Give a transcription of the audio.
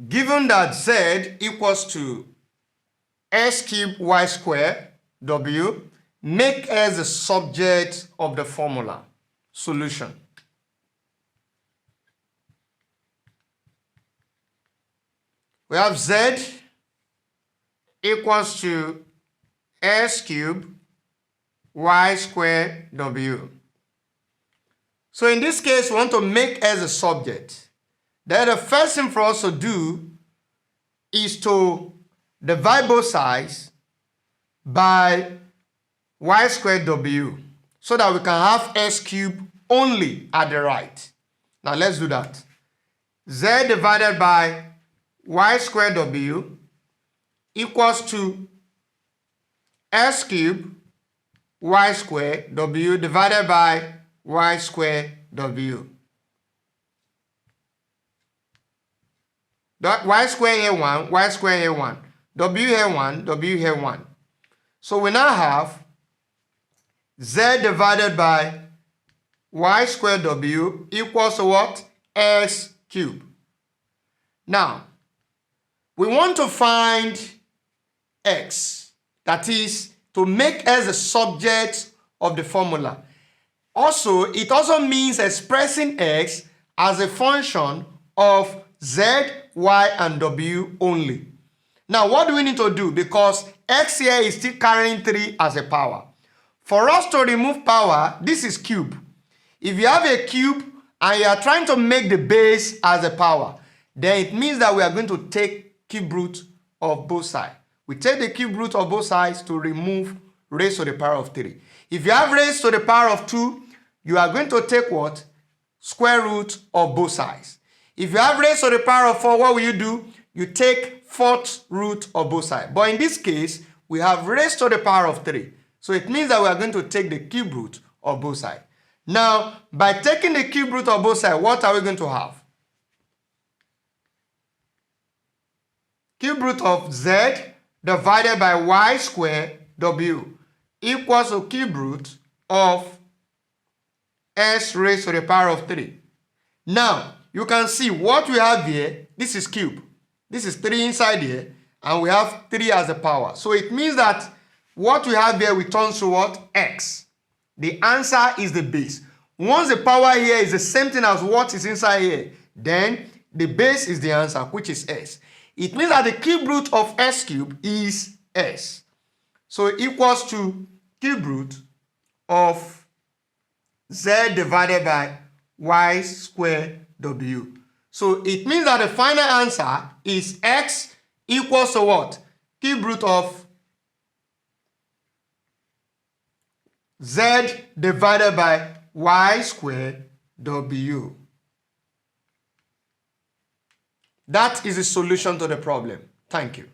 given that z equals to s cubed y squared w, make s the subject of the formula. Solution. We have z equals to s cubed y squared w. So in this case, we want to make s a subject. Then the first thing for us to do is to divide both sides by y squared w so that we can have s cubed only at the right. Now let's do that. Z divided by y squared w equals to s cubed y squared w divided by y squared w. That y squared here 1, y squared here 1, w here 1, w here 1. So we now have z divided by y squared w equals to what? S cubed. Now, we want to find x, that is, to make s the subject of the formula. Also, it also means expressing x as a function of z, y, and w only. Now, what do we need to do? Because x here is still carrying 3 as a power. For us to remove power, this is cube. If you have a cube and you are trying to make the base as a power, then it means that we are going to take cube root of both sides. We take the cube root of both sides to remove raised to the power of 3. If you have raised to the power of 2, you are going to take what? Square root of both sides. If you have raised to the power of 4, what will you do? You take fourth root of both sides. But in this case, we have raised to the power of 3. So it means that we are going to take the cube root of both sides. Now, by taking the cube root of both sides, what are we going to have? Cube root of z divided by y squared w equals to cube root of s raised to the power of 3. Now, you can see what we have here. This is cube. This is 3 inside here, and we have 3 as a power. So it means that what we have here returns to what? X. The answer is the base. Once the power here is the same thing as what is inside here, then the base is the answer, which is s. It means that the cube root of s cubed is s. So it equals to cube root of z divided by y squared w. So it means that the final answer is x equals to what? Cube root of z divided by y squared w. That is the solution to the problem. Thank you.